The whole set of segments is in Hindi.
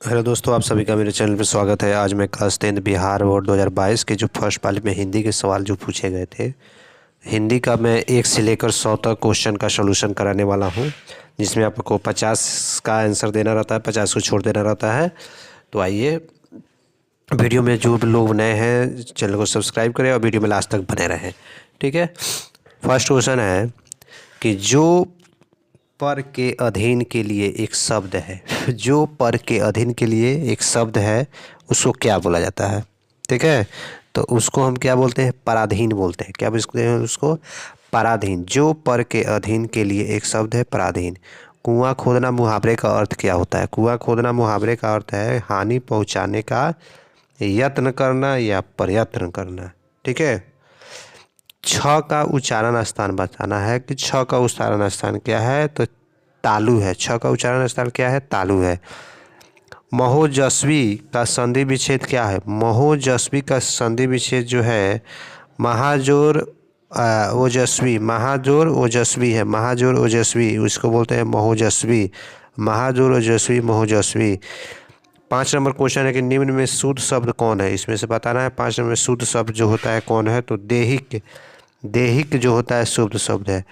हेलो दोस्तों, आप सभी का मेरे चैनल पर स्वागत है। आज मैं क्लास 10 बिहार बोर्ड 2022 के जो फर्स्ट पाली में हिंदी के सवाल जो पूछे गए थे, हिंदी का मैं 1 से लेकर 100 तक क्वेश्चन का सॉल्यूशन कराने वाला हूं, जिसमें आपको 50 का आंसर देना रहता है, 50 को छोड़ देना रहता है। तो आइए, वीडियो में जो लोग नए हैं चैनल को सब्सक्राइब करें और वीडियो में लास्ट तक बने रहें, ठीक है। फर्स्ट क्वेश्चन है कि जो पर के अधीन के लिए एक शब्द है, जो पर के अधीन के लिए एक शब्द है, उसको क्या बोला जाता है, ठीक है। तो उसको हम क्या बोलते हैं? पराधीन बोलते हैं। क्या बोलते हैं उसको? पराधीन। जो पर के अधीन के लिए एक शब्द है, पराधीन। कुआं खोदना मुहावरे का अर्थ क्या होता है? कुआं खोदना मुहावरे का अर्थ है हानि पहुंचाने का यत्न करना या प्रयत्न करना, ठीक है। छ का उच्चारण स्थान बताना है कि छ का उच्चारण स्थान क्या है, तो तालु है। छ का उच्चारण स्थान क्या है? तालु है। महोजस्वी का संधि विच्छेद क्या है? महोजस्वी का संधि विच्छेद जो है महाजोर ओजस्वी, महाजोर ओजस्वी है। महाजोर ओजस्वी उसको बोलते हैं महोजस्वी, महाजोर ओजस्वी, महोजस्वी। 5 नंबर क्वेश्चन है कि निम्न में शुद्ध शब्द कौन है? इसमें से बताना है 5 नंबर में शुद्ध शब्द जो होता है कौन है, तो देहिक। देहिक जो होता है शुद्ध शब्द है।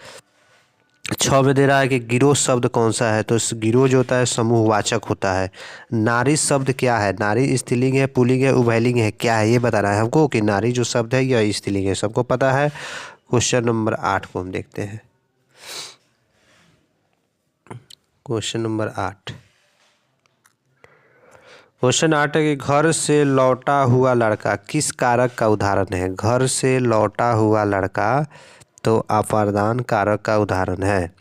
6 में दे रहा है कि गिरोह शब्द कौन सा है, तो गिरोह जो होता है समूहवाचक होता है। नारी शब्द क्या है? नारी स्त्रीलिंग है, पुल्लिंग है, उभयलिंग है, क्या है ये बताना है हमको कि नारी जो शब्द है यह स्त्रीलिंग है, सबको पता है। क्वेश्चन नंबर 8 को हम देखते हैं। क्वेश्चन नंबर 8, क्वेश्चन 8 है कि घर से लौटा हुआ लड़का किस कारक का उदाहरण है? घर से लौटा हुआ लड़का तो अपादान कारक का उदाहरण है।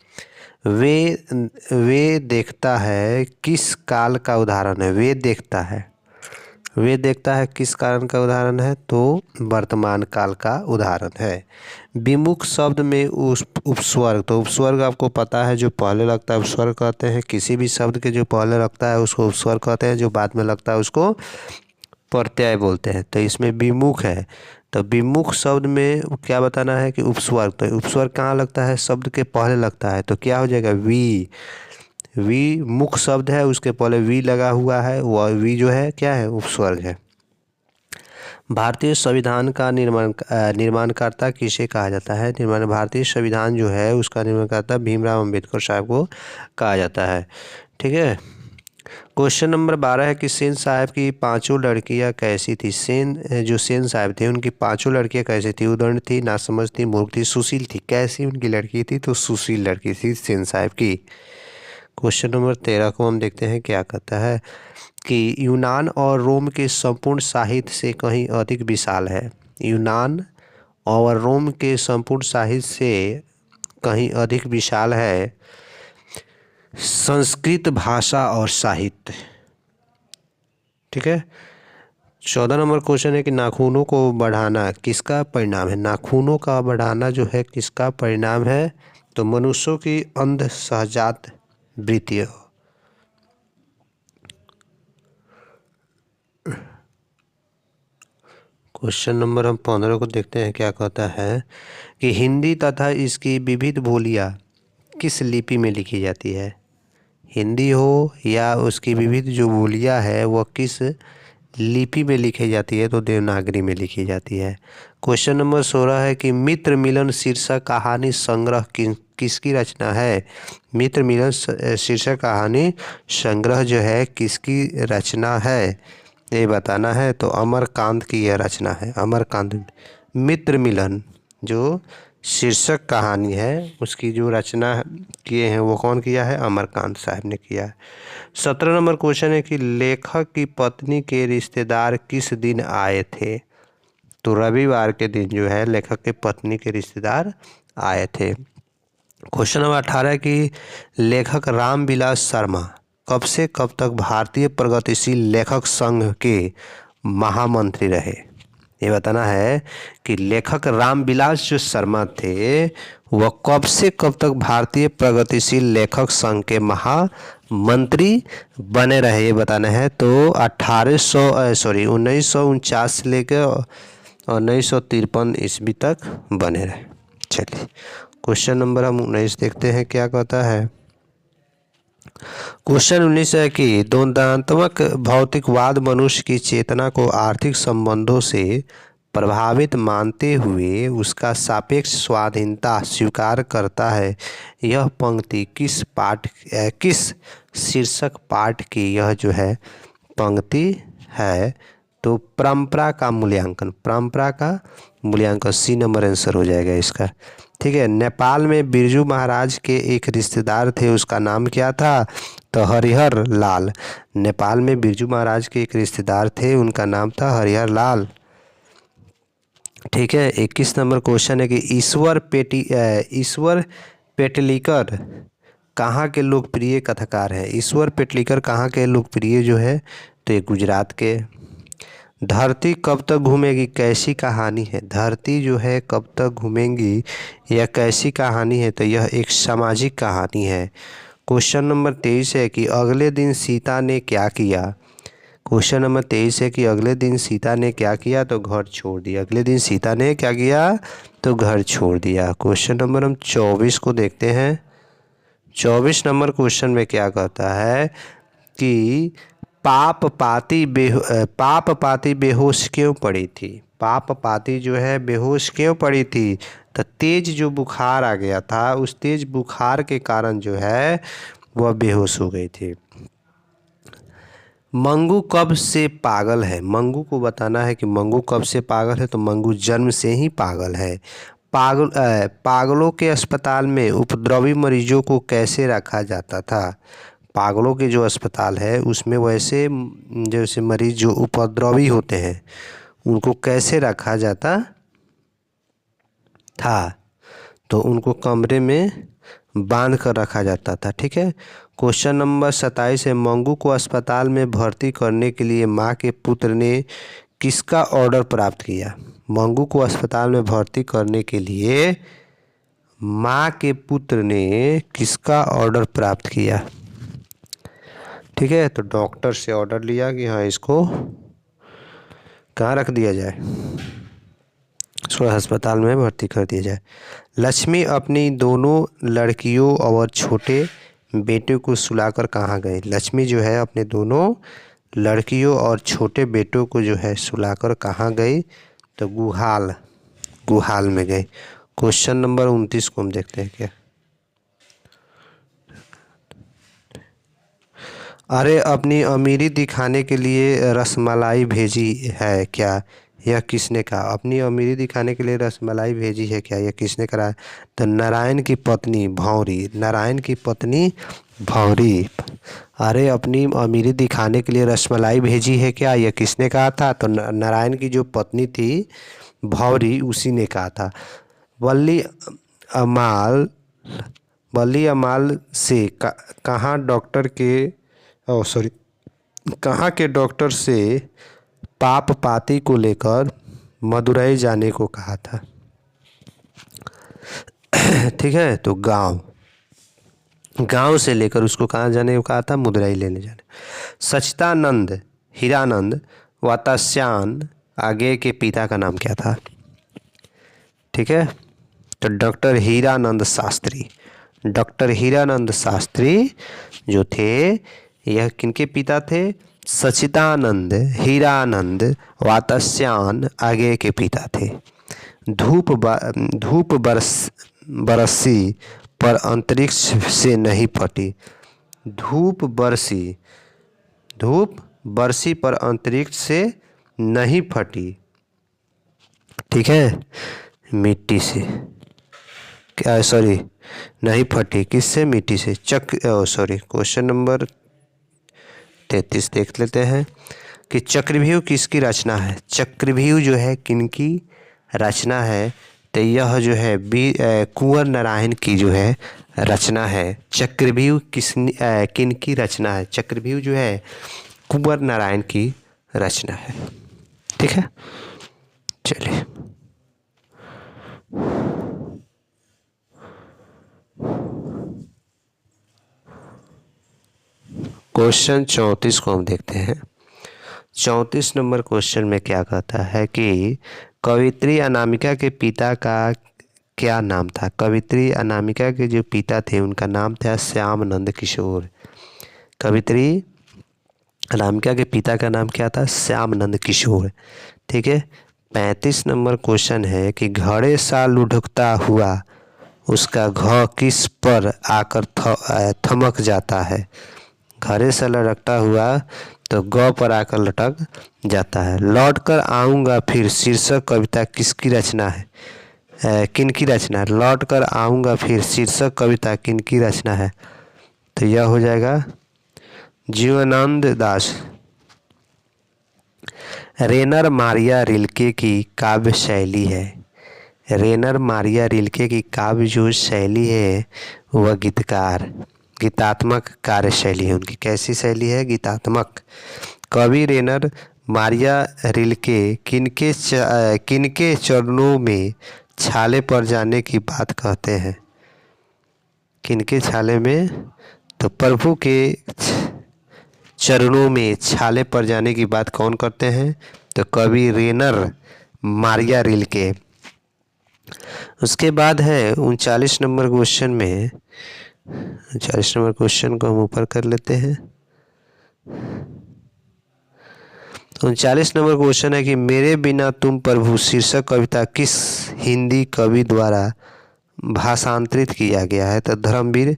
वे देखता है किस काल का उदाहरण है? वे देखता है, वे देखता है किस कारण का उदाहरण है, तो वर्तमान काल का उदाहरण है। विमुख शब्द में उस उपस्वर्ग, तो उपस्वर्ग आपको पता है जो पहले लगता है उपस्वर्ग कहते हैं। किसी भी शब्द के जो पहले लगता है उसको उपस्वर्ग कहते हैं, जो बाद में लगता है उसको प्रत्यय बोलते हैं। तो इसमें विमुख है, तो विमुख शब्द में क्या बताना है कि उपस्वर्ग। तो उपस्वर्ग कहाँ लगता है? शब्द के पहले लगता है, तो क्या हो जाएगा? वी। वी मुख शब्द है, उसके पहले वी लगा हुआ है, वह वी जो है क्या है? उपस्वर्ग है। भारतीय संविधान का निर्माणकर्ता किसे कहा जाता है? भारतीय संविधान जो है उसका निर्माणकर्ता भीमराव अंबेडकर साहब को कहा जाता है, ठीक है। क्वेश्चन नंबर 12 है कि सेन साहब की 5 लड़कियां कैसी थी? सेन साहब थे उनकी 5 लड़कियां कैसी थी? उदंड थी, नासमझ थी, मूर्ख थी, सुशील थी। कैसी उनकी लड़की थी? तो सुशील लड़की थी सेन साहब की। क्वेश्चन नंबर 13 को हम देखते हैं क्या कहता है कि यूनान और रोम के संपूर्ण साहित्य से कहीं अधिक विशाल है। यूनान और रोम के संपूर्ण साहित्य से कहीं अधिक विशाल है संस्कृत भाषा और साहित्य, ठीक है। 14 नंबर क्वेश्चन है कि नाखूनों को बढ़ाना किसका परिणाम है? नाखूनों का बढ़ाना जो है किसका परिणाम है? तो मनुष्यों की अंध सहजात वृत्ति। क्वेश्चन नंबर हम 15 को देखते हैं क्या कहता है कि हिंदी तथा इसकी विविध बोलियां किस लिपि में लिखी जाती है? हिंदी हो या उसकी विविध जो बोलियां है वह किस लिपि में लिखी जाती है? तो देवनागरी में लिखी जाती है। क्वेश्चन नंबर 16 है कि मित्र मिलन शीर्षक कहानी संग्रह किसकी रचना है? मित्र मिलन शीर्षक कहानी संग्रह जो है किसकी रचना है, ये बताना है। तो अमरकांत की यह रचना है। अमरकांत। मित्र मिलन जो शीर्षक कहानी है उसकी जो रचना किए हैं वो कौन किया है? अमरकांत साहब ने किया है। 17 नंबर क्वेश्चन है कि लेखक की पत्नी के रिश्तेदार किस दिन आए थे? तो रविवार के दिन जो है लेखक के पत्नी के रिश्तेदार आए थे। क्वेश्चन नंबर 18 है कि लेखक रामविलास शर्मा कब से कब तक भारतीय प्रगतिशील लेखक संघ के महामंत्री रहे? ये बताना है कि लेखक रामविलास जो शर्मा थे वह कब से कब तक भारतीय प्रगतिशील लेखक संघ के महामंत्री बने रहे, ये बताना है। तो 1949 से लेकर 1953 ईस्वी तक बने रहे। चलिए क्वेश्चन नंबर हम 19 देखते हैं क्या कहता है क्वेश्चन 19 है कि द्वंद्वात्मक भौतिकवाद मनुष्य की चेतना को आर्थिक संबंधों से प्रभावित मानते हुए उसका सापेक्ष स्वाधीनता स्वीकार करता है। यह पंक्ति किस शीर्षक पाठ की यह जो है पंक्ति है? तो परंपरा का मूल्यांकन सी नंबर आंसर हो जाएगा इसका। ठीक है। नेपाल में बिरजू महाराज के एक रिश्तेदार थे, उसका नाम क्या था? तो हरिहर लाल। नेपाल में बिरजू महाराज के एक रिश्तेदार थे, उनका नाम था हरिहर लाल। ठीक है। 21 नंबर क्वेश्चन है कि ईश्वर पेटलिकर कहाँ के लोकप्रिय कथाकार हैं? ईश्वर पेटलिकर कहाँ के लोकप्रिय जो है? तो ये गुजरात के। धरती कब तक घूमेगी कैसी कहानी है? धरती जो है कब तक घूमेंगी यह कैसी कहानी है? तो यह एक सामाजिक कहानी है। क्वेश्चन नंबर 23 है कि अगले दिन सीता ने क्या किया? क्वेश्चन नंबर 23 है कि अगले दिन सीता ने क्या किया? तो घर छोड़ दिया। अगले दिन सीता ने क्या किया? तो घर छोड़ दिया। क्वेश्चन नंबर हम 24 को देखते हैं। 24 नंबर क्वेश्चन में क्या कहता है कि पाप पाती बेहोश क्यों पड़ी थी? पाप पाती जो है बेहोश क्यों पड़ी थी? तो तेज जो बुखार आ गया था, उस तेज बुखार के कारण जो है वह बेहोश हो गई थी। मंगू कब से पागल है? मंगू को बताना है कि मंगू कब से पागल है। तो मंगू जन्म से ही पागल है। पागलों के अस्पताल में उपद्रवी मरीजों को कैसे रखा जाता था? पागलों के जो अस्पताल है उसमें वैसे जैसे मरीज जो उपद्रवी होते हैं उनको कैसे रखा जाता था? तो उनको कमरे में बांध कर रखा जाता था। ठीक है। क्वेश्चन नंबर 27 है मंगू को अस्पताल में भर्ती करने के लिए मां के पुत्र ने किसका ऑर्डर प्राप्त किया? मंगू को अस्पताल में भर्ती करने के लिए मां के पुत्र ने किसका ऑर्डर प्राप्त किया? ठीक है। तो डॉक्टर से ऑर्डर लिया कि हाँ इसको कहाँ रख दिया जाए, इसको अस्पताल में भर्ती कर दिया जाए। लक्ष्मी अपनी दोनों लड़कियों और छोटे बेटे को सुलाकर कहाँ गए? लक्ष्मी जो है अपने दोनों लड़कियों और छोटे बेटों को जो है सुलाकर कहाँ गई? तो गुहाल में गए। क्वेश्चन नंबर 29 को हम देखते हैं क्या। अरे अपनी अमीरी दिखाने के लिए रसमलाई भेजी है क्या? यह किसने कहा? अपनी अमीरी दिखाने के लिए रसमलाई भेजी है क्या? यह किसने कहा? तो नारायण की पत्नी भौरी। अरे अपनी अमीरी दिखाने के लिए रसमलाई भेजी है क्या? यह किसने कहा था? तो नारायण की जो पत्नी थी भौरी, उसी ने कहा था। वल्ली अमाल से कहाँ के डॉक्टर से पाप पाती को लेकर मदुरई जाने को कहा था? ठीक है। तो गांव से लेकर उसको कहाँ जाने को कहा था? मदुरई लेने जाने। सच्चिदानंद हीरानंद वात्स्यायन आगे के पिता का नाम क्या था? ठीक है। तो डॉक्टर हीरानंद शास्त्री जो थे यह किनके पिता थे? सच्चिदानंद हीरानंद वात्स्यायन आगे के पिता थे। धूप बरसी पर अंतरिक्ष से नहीं फटी। धूप बरसी पर अंतरिक्ष से नहीं फटी। ठीक है। मिट्टी से क्या? सॉरी, नहीं फटी किससे? मिट्टी से। क्वेश्चन नंबर 33 देख लेते हैं कि चक्रव्यूह किसकी रचना है? चक्रव्यूह जो है किनकी रचना है? तो यह जो है कुंवर नारायण की जो है रचना है। चक्रव्यूह किनकी रचना है? चक्रव्यूह जो है कुंवर नारायण की रचना है। ठीक है। चलिए क्वेश्चन 34 को हम देखते हैं। 34 नंबर क्वेश्चन में क्या कहता है कि कवित्री अनामिका के पिता का क्या नाम था? कवित्री अनामिका के जो पिता थे उनका नाम था श्यामानंद किशोर। कवित्री अनामिका के पिता का नाम क्या था? श्यामनंद किशोर। ठीक है। 35 नंबर क्वेश्चन है कि घड़े सा लुढ़कता हुआ उसका घ किस पर आकर थमक जाता है? घड़े सा लुढ़कता हुआ तो ग पर आकर लटक जाता है। लौट कर आऊँगा फिर शीर्षक कविता किसकी रचना है? किनकी रचना है? लौट कर आऊँगा फिर शीर्षक कविता किनकी रचना है? तो यह हो जाएगा जीवनानंद दास। रेनर मारिया रिल्के की काव्य शैली है। रेनर मारिया रिल्के की काव्य जो शैली है वह गीतात्मक कार्य शैली है उनकी। कैसी शैली है? गीतात्मक। कवि रेनर मारिया रिल्के किनके चरणों में छाले पड़ जाने की बात कहते हैं? किनके छाले में? तो प्रभु के चरणों में छाले पड़ जाने की बात कौन करते हैं? तो कवि रेनर मारिया रिल्के। उसके बाद है 39 नंबर क्वेश्चन में, 39 नंबर क्वेश्चन को हम ऊपर कर लेते हैं। 39 नंबर क्वेश्चन है कि मेरे बिना तुम प्रभु शीर्षक कविता किस हिंदी कवि द्वारा भाषांतरित किया गया है? तो धर्मवीर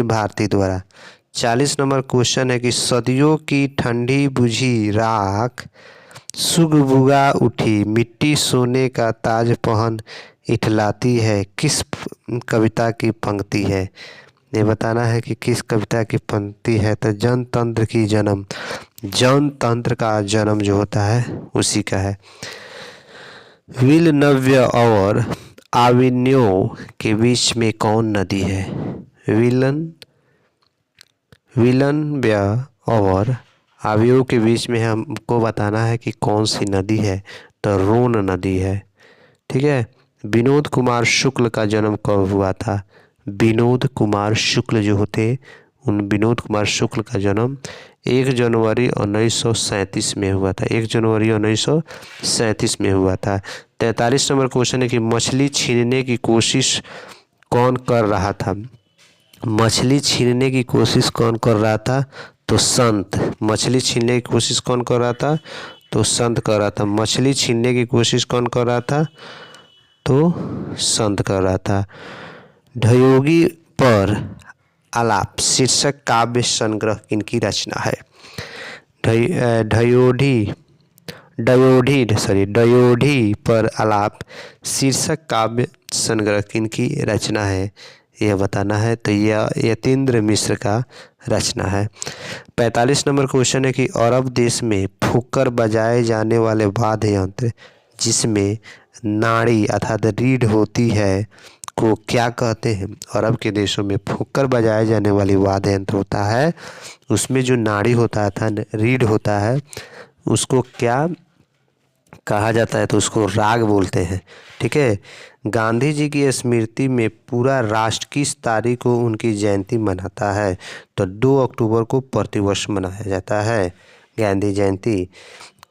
भारती द्वारा। 40 नंबर क्वेश्चन है कि सदियों की ठंडी बुझी राख सुगबुगा उठी मिट्टी सोने का ताज पहन इठलाती है, किस कविता की पंक्ति है? ये बताना है कि किस कविता की पंक्ति है। तो जनतंत्र का जन्म जो होता है उसी का है। विलनव्य और आविन्यो के बीच में कौन नदी है? विलनव्य और आवियो के बीच में हमको बताना है कि कौन सी नदी है। तो रोन नदी है। ठीक है। विनोद कुमार शुक्ल का जन्म कब हुआ था? विनोद कुमार शुक्ल जो होते उन विनोद कुमार शुक्ल का जन्म 1 जनवरी 1937 में हुआ था। 1 जनवरी 1937 में हुआ था। 43 नंबर क्वेश्चन है कि मछली छीनने की कोशिश कौन कर रहा था? मछली छीनने की कोशिश कौन कर रहा था? तो संत। मछली छीनने की कोशिश कौन कर रहा था? तो संत कर रहा था। मछली छीनने की कोशिश कौन कर रहा था? तो संत कर रहा था। ढयोगी पर आलाप शीर्षक काव्य संग्रह किनकी रचना है? डयोढ़ी पर आलाप शीर्षक काव्य संग्रह किनकी रचना है? यह बताना है। तो यह यतीन्द्र मिश्र का रचना है। 45 नंबर क्वेश्चन है कि अरब देश में फूंककर बजाए जाने वाले वाद्य यंत्र जिसमें नाड़ी अर्थात रीढ़ होती है को क्या कहते हैं? अरब के देशों में फूंककर बजाए जाने वाली वाद्य यंत्र होता है, उसमें जो नाड़ी होता है था रीढ़ होता है उसको क्या कहा जाता है? तो उसको राग बोलते हैं। ठीक है। गांधी जी की स्मृति में पूरा राष्ट्र किस तारीख को उनकी जयंती मनाता है? तो 2 अक्टूबर को प्रतिवर्ष मनाया जाता है गांधी जयंती।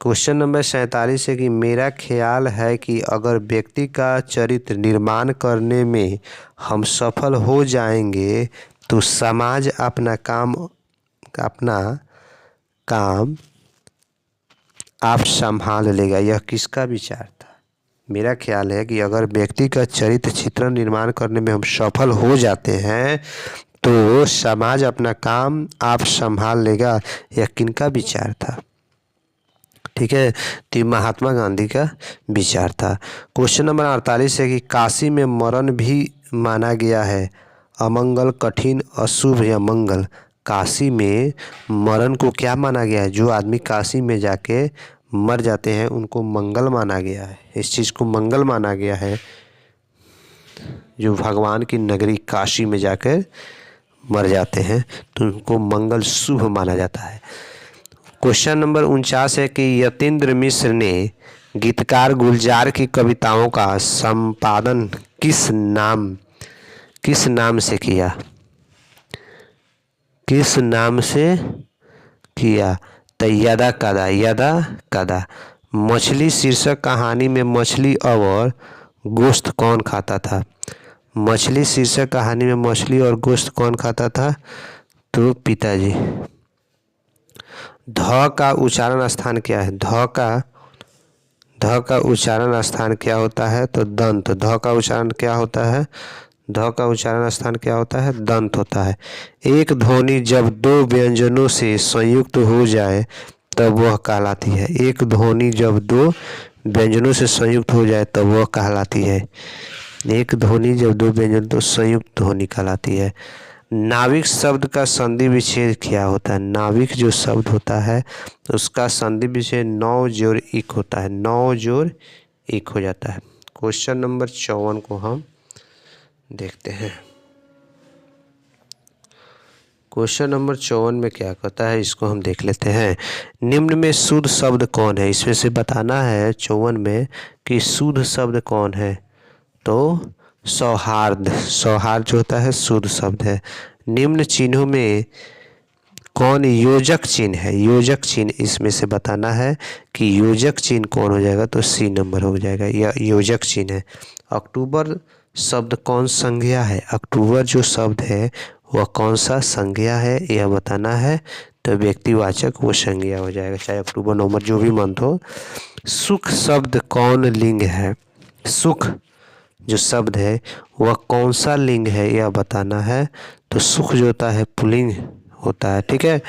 क्वेश्चन नंबर 47 है कि मेरा ख्याल है कि अगर व्यक्ति का चरित्र निर्माण करने में हम सफल हो जाएंगे तो समाज अपना काम आप संभाल लेगा। यह किसका विचार था? मेरा ख्याल है कि अगर व्यक्ति का चरित्र चित्रण निर्माण करने में हम सफल हो जाते हैं तो समाज अपना काम आप संभाल लेगा। यह किनका विचार था? ठीक है। तो महात्मा गांधी का विचार था। क्वेश्चन नंबर 48 है कि काशी में मरण भी माना गया है अमंगल कठिन अशुभ या मंगल? काशी में मरण को क्या माना गया है? जो आदमी काशी में जाके मर जाते हैं उनको मंगल माना गया है। इस चीज़ को मंगल माना गया है। जो भगवान की नगरी काशी में जाकर मर जाते हैं तो उनको मंगल शुभ माना जाता है। क्वेश्चन नंबर 49 है कि यतीन्द्र मिश्र ने गीतकार गुलजार की कविताओं का संपादन किस नाम से किया? किस नाम से किया? तो यदा कदा। मछली शीर्षक कहानी में मछली और गोश्त कौन खाता था? मछली शीर्षक कहानी में मछली और गोश्त कौन खाता था? तो पिताजी। ध का उच्चारण स्थान क्या है? ध का उच्चारण स्थान क्या होता है? तो दंत। ध का उच्चारण क्या होता है? ध का उच्चारण स्थान क्या होता है? दंत होता है। एक ध्वनि जब दो व्यंजनों से संयुक्त हो जाए तब वह कहलाती है। एक ध्वनि जब दो व्यंजनों से संयुक्त हो जाए तब वह कहलाती है। एक ध्वनि जब दो व्यंजन तो संयुक्त ध्वनि कहलाती है। नाविक शब्द का संधि विच्छेद क्या होता है? नाविक जो शब्द होता है उसका संधि विच्छेद नौ जोड़ इक होता है। नौ जोड़ इक हो जाता है। क्वेश्चन नंबर 54 को हम देखते हैं। क्वेश्चन नंबर 54 में क्या कहता है, इसको हम देख लेते हैं। निम्न में शुद्ध शब्द कौन है? इसमें से बताना है 54 में कि शुद्ध शब्द कौन है। तो सौहार्द। सौहार्द जो होता है शुद्ध शब्द है। निम्न चिन्हों में कौन योजक चिन्ह है? योजक चिन्ह इसमें से बताना है कि योजक चिन्ह कौन हो जाएगा। तो सी नंबर हो जाएगा, यह योजक चिन्ह है। अक्टूबर शब्द कौन संज्ञा है? अक्टूबर जो शब्द है वह कौन सा संज्ञा है यह बताना है। तो व्यक्तिवाचक वो संज्ञा हो जाएगा, चाहे अक्टूबर नवंबर जो भी मंथ हो। सुख शब्द कौन लिंग है? सुख जो शब्द है वह कौन सा लिंग है यह बताना है। तो सुख जो होता है पुल्लिंग होता है। ठीक है।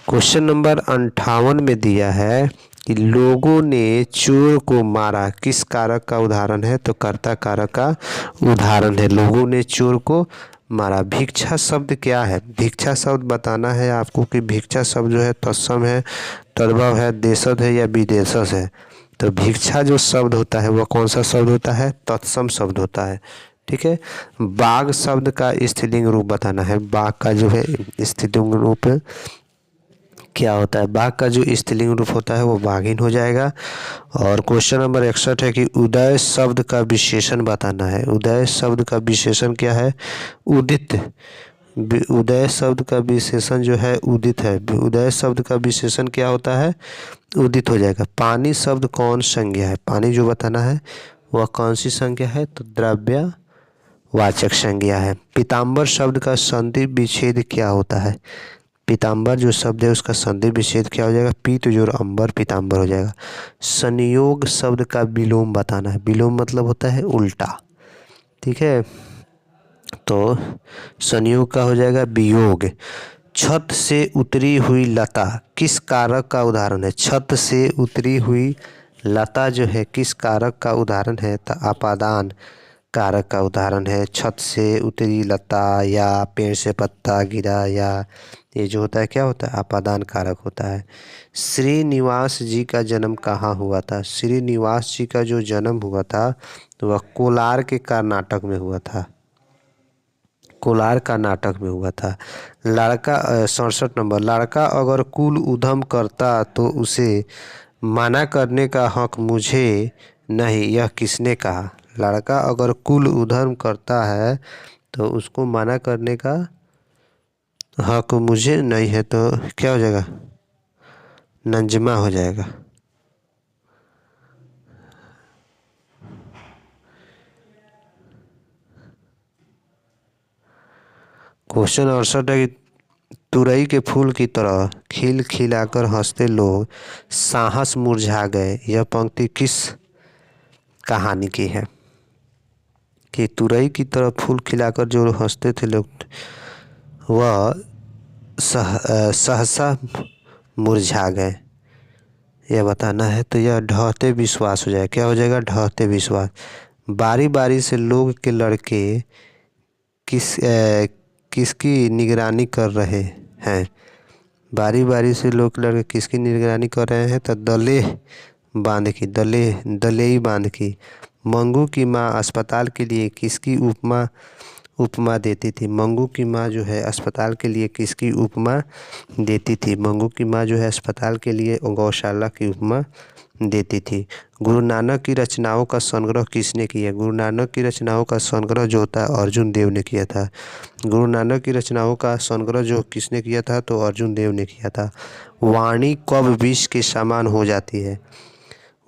क्वेश्चन नंबर 58 में दिया है कि लोगों ने चोर को मारा किस कारक का उदाहरण है? तो कर्ता कारक का उदाहरण है। लोगों ने चोर को मारा। भिक्षा शब्द क्या है? भिक्षा शब्द बताना है आपको कि भिक्षा शब्द जो है तत्सम है, तद्भव है, देशज है या विदेशज है। तो भिक्षा जो शब्द होता है वह कौन सा शब्द होता है? तत्सम शब्द होता है। ठीक है। बाघ शब्द का स्त्रीलिंग रूप बताना है। बाघ का जो है स्त्रीलिंग रूप क्या होता है? बाघ का जो स्त्रीलिंग रूप होता है वो बाघिन हो जाएगा। और क्वेश्चन नंबर 61 है कि उदय शब्द का विशेषण बताना है। उदय शब्द का विशेषण क्या है? उदित। उदय शब्द का विशेषण जो है उदित है। उदय शब्द का विशेषण क्या होता है? उदित हो जाएगा। पानी शब्द कौन संज्ञा है? पानी जो बताना है वह कौन सी संज्ञा है? तो द्रव्य वाचक संज्ञा है। पीताम्बर शब्द का संधि विच्छेद क्या होता है? पीताम्बर जो शब्द है उसका संधि विच्छेद क्या हो जाएगा? पीत जोड़ अंबर पीताम्बर हो जाएगा। संयोग शब्द का विलोम बताना है। विलोम मतलब होता है उल्टा। ठीक है। तो संयोग का हो जाएगा वियोग। छत से उतरी हुई लता किस कारक का उदाहरण है? छत से उतरी हुई लता जो है किस कारक का उदाहरण है? तो अपादान कारक का उदाहरण है। छत से उतरी लता या पेड़ से पत्ता गिरा या ये जो होता है क्या होता है? अपादान कारक होता है। श्रीनिवास जी का जन्म कहाँ हुआ था? श्रीनिवास जी का जो जन्म हुआ था तो वह कोलार के कर्नाटक में हुआ था। कोलार कर्नाटक में हुआ था। लड़का 67 नंबर। लड़का अगर कुल उधम करता तो उसे मना करने का हक मुझे नहीं, यह किसने कहा? लड़का अगर कुल उधम करता है तो उसको मना करने का हक मुझे नहीं है। तो क्या हो जाएगा? नंजमा हो जाएगा। क्वेश्चन 68 है कि तुरई के फूल की तरह खिल खिलाकर हंसते लोग साहस मुरझा गए, यह पंक्ति किस कहानी की है? कि तुरई की तरह फूल खिलाकर जो हंसते थे लोग वह सहसा मुरझा गए, यह बताना है। तो यह ढहते विश्वास हो जाएगा। क्या हो जाएगा? ढहते विश्वास। बारी बारी से लोग के लड़के किसकी निगरानी कर रहे हैं? बारी बारी से लोग लड़के किसकी निगरानी कर रहे हैं? तो दलेह बांध की। दलेई बांध की। मंगू की माँ अस्पताल के लिए किसकी उपमा देती थी? मंगू की माँ जो है अस्पताल के लिए किसकी उपमा देती थी? मंगू की माँ जो है अस्पताल के लिए गौशाला की उपमा देती थी। गुरु नानक की रचनाओं का संग्रह किसने किया? गुरु नानक की रचनाओं का संग्रह जो होता है अर्जुन देव ने किया था। गुरु नानक की रचनाओं का संग्रह जो किसने किया था? तो अर्जुन देव ने किया था। वाणी कब विष के समान हो जाती है?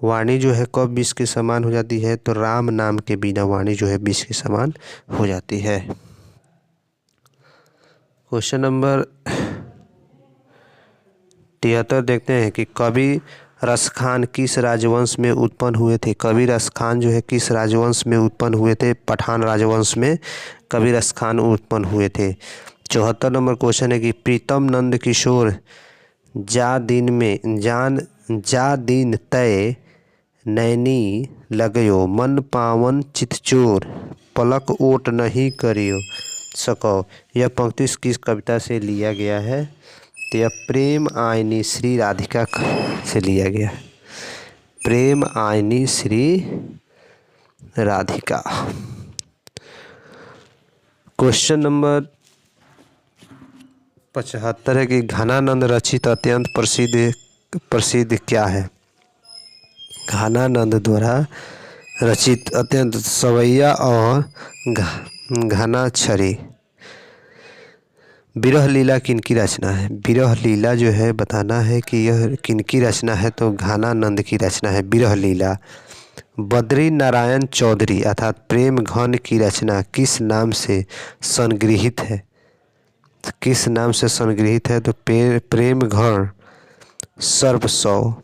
वाणी जो है कब विष के समान हो जाती है? तो राम नाम के बिना वाणी जो है विष के समान हो जाती है। क्वेश्चन नंबर 73 देखते हैं कि कवि रसखान किस राजवंश में उत्पन्न हुए थे? कवि रसखान जो है किस राजवंश में उत्पन्न हुए थे? पठान राजवंश में कवि रसखान उत्पन्न हुए थे। 74 नंबर क्वेश्चन है कि प्रीतम नंद किशोर जा दिन तय नैनी लगयो मन पावन चितचोर पलक ओट नहीं करियो सको। यह पंक्ति किस कविता से लिया गया है? तो यह प्रेम आयनी श्री राधिका से लिया गया। प्रेम आयनी श्री राधिका। क्वेश्चन नंबर 75 है कि घनानंद रचित अत्यंत प्रसिद्ध क्या है? घनानंद द्वारा रचित अत्यंत सवैया और घनाक्षरी विरह लीला किनकी रचना है? विरह लीला जो है बताना है कि यह किनकी रचना है, तो घनानंद की रचना है विरह लीला। बद्री नारायण चौधरी अर्थात प्रेम घन की रचना किस नाम से संग्रहित है? किस नाम से संग्रहित है? तो प्रेम घन सर्वसौ।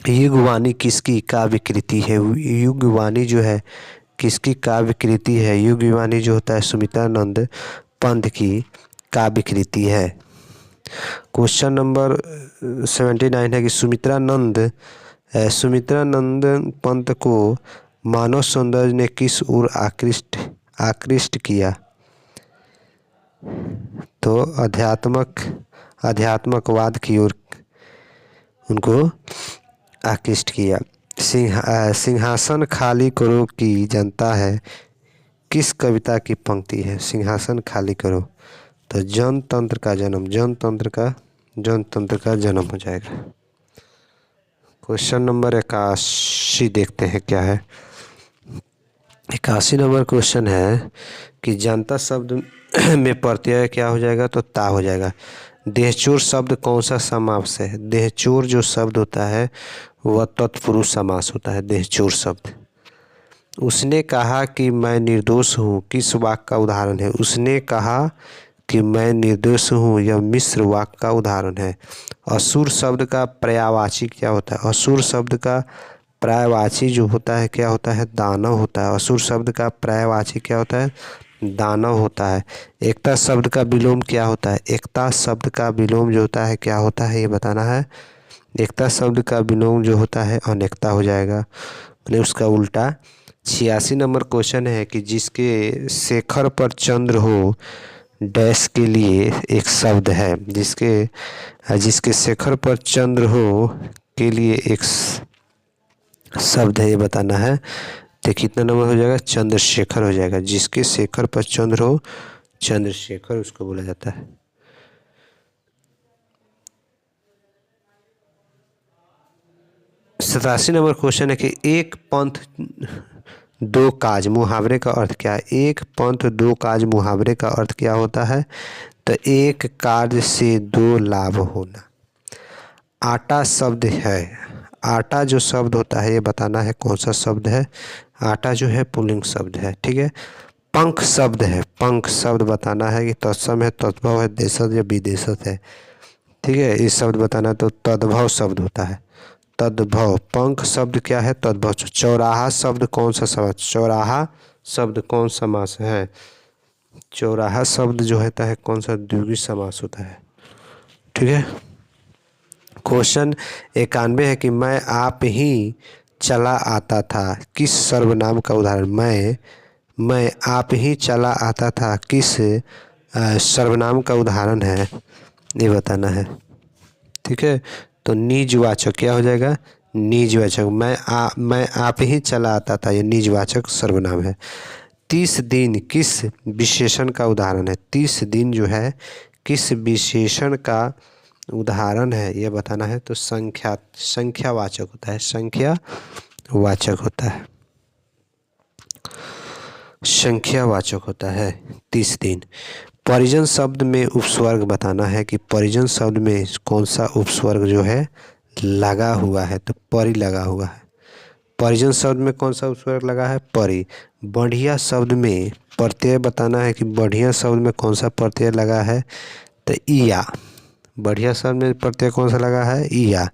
युगवाणी किसकी काव्य कृति है? युगवाणी जो है किसकी काव्य कृति है? युगवाणी जो होता है सुमित्रानंद पंत की काव्य कृति है। क्वेश्चन नंबर 79 है कि सुमित्रानंद पंत को मानव सौंदर्य ने किस ओर आकृष्ट किया? तो अध्यात्मकवाद की ओर उनको आकृष्ट किया। सिंहासन खाली करो की जनता है किस कविता की पंक्ति है? सिंहासन खाली करो तो जनतंत्र का जन्म हो जाएगा। क्वेश्चन नंबर 81 देखते हैं क्या है। 81 नंबर क्वेश्चन है कि जनता शब्द में प्रत्यय क्या हो जाएगा? तो ता हो जाएगा। देहचोर शब्द कौन सा समास है? देहचोर जो शब्द होता है वह तत्पुरुष समास होता है। देहचोर शब्द। उसने कहा कि मैं निर्दोष हूँ किस वाक्य का उदाहरण है? उसने कहा कि मैं निर्दोष हूँ यह मिश्र वाक्य का उदाहरण है। असुर शब्द का पर्यायवाची क्या होता है? असुर शब्द का पर्यायवाची जो होता है क्या होता है? दानव होता है। असुर शब्द का पर्यायवाची क्या होता है? दानव होता है। एकता शब्द का विलोम क्या होता है? एकता शब्द का विलोम जो होता है क्या होता है ये बताना है। एकता शब्द का विलोम जो होता है अनेकता हो जाएगा, मैंने उसका उल्टा। 86 नंबर क्वेश्चन है कि जिसके शेखर पर चंद्र हो डैश के लिए एक शब्द है। जिसके शेखर पर चंद्र हो के लिए एक शब्द है ये बताना है। तो कितना नंबर हो जाएगा? चंद्रशेखर हो जाएगा। जिसके शेखर पर चंद्र हो चंद्रशेखर उसको बोला जाता है। सतासी नंबर क्वेश्चन है कि एक पंथ दो काज मुहावरे का अर्थ क्या है? एक पंथ दो काज मुहावरे का अर्थ क्या होता है? तो एक कार्य से दो लाभ होना। आटा शब्द है। आटा जो शब्द होता है ये बताना है कौन सा शब्द है? आटा जो है पुल्लिंग शब्द है। ठीक है। पंख शब्द है। पंख शब्द बताना है कि तत्सम है, तद्भव है, देशज या विदेशज है। ठीक है। इस शब्द बताना है तो तद्भव शब्द होता है। तद्भव। पंख शब्द क्या है? तद्भव। चौराहा शब्द कौन सा समास? चौराहा शब्द कौन समास है? चौराहा शब्द जो होता है कौन सा? द्विगु समास होता है। ठीक है। क्वेश्चन 91 है कि मैं आप ही चला आता था किस सर्वनाम का उदाहरण? मैं आप ही चला आता था किस सर्वनाम का उदाहरण है ये बताना है। ठीक है। तो निजवाचक क्या हो जाएगा? निजवाचक। मैं आप ही चला आता था ये निजवाचक सर्वनाम है। 30 दिन किस विशेषण का उदाहरण है? 30 दिन जो है किस विशेषण का उदाहरण है ये बताना है। तो संख्यावाचक होता है। संख्यावाचक होता है। संख्यावाचक होता है 30 दिन। परिजन शब्द में उपस्वर्ग बताना है कि परिजन शब्द में कौन सा उपस्वर्ग जो है लगा हुआ है तो परी लगा हुआ है। परिजन शब्द में कौन सा उपसर्ग लगा है? परी। बढ़िया शब्द में प्रत्यय बताना है कि बढ़िया शब्द में कौन सा प्रत्यय लगा है, तो इया। बढ़िया शब्द में प्रत्यय कौन सा लगा है? इया।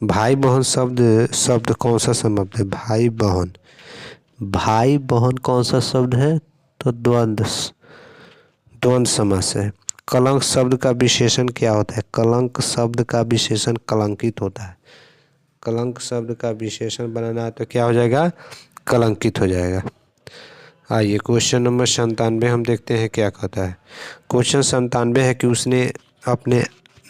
भाई बहन शब्द शब्द कौन सा शब्द है? भाई बहन। भाई बहन कौन सा शब्द है? तो द्वंद्व समास है। कलंक शब्द का विशेषण क्या होता है? कलंक शब्द का विशेषण कलंकित होता है। कलंक शब्द का विशेषण बनाना है तो क्या हो जाएगा? कलंकित हो जाएगा। आइए क्वेश्चन नंबर 97 हम देखते हैं क्या कहता है। क्वेश्चन 97 है कि उसने अपने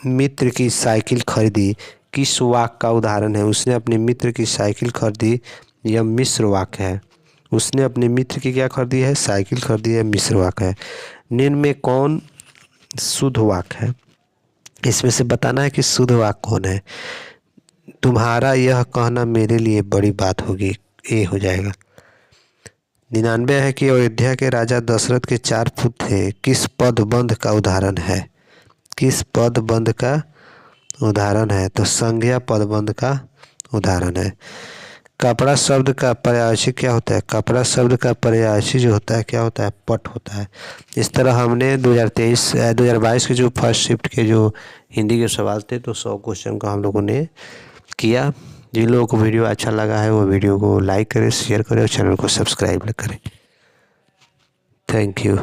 मित्र की साइकिल खरीदी, किस वाक्य का उदाहरण है? उसने अपने मित्र की साइकिल खरीदी, यह मिश्र वाक्य है। उसने अपने मित्र की क्या खरीदी है? साइकिल खरीदी है, मिश्र वाक्य है। निम्न में कौन शुद्ध वाक्य है? इसमें से बताना है कि शुद्ध वाक्य कौन है। तुम्हारा यह कहना मेरे लिए बड़ी बात होगी, ये हो जाएगा। 99 है कि अयोध्या के राजा दशरथ के 4 पुत्र थे, किस पदबंध का उदाहरण है? किस पदबंध का उदाहरण है? तो संज्ञा पदबंध का उदाहरण है। कपड़ा शब्द का पर्यायवाची क्या होता है? कपड़ा शब्द का पर्यायवाची जो होता है क्या होता है? पट होता है। इस तरह हमने 2022 के जो फर्स्ट शिफ्ट के जो हिंदी के सवाल थे तो 100 क्वेश्चन का हम लोगों ने किया। जिन लोगों को वीडियो अच्छा लगा है वो वीडियो को लाइक करें, शेयर करें और चैनल को सब्सक्राइब करें। Thank you.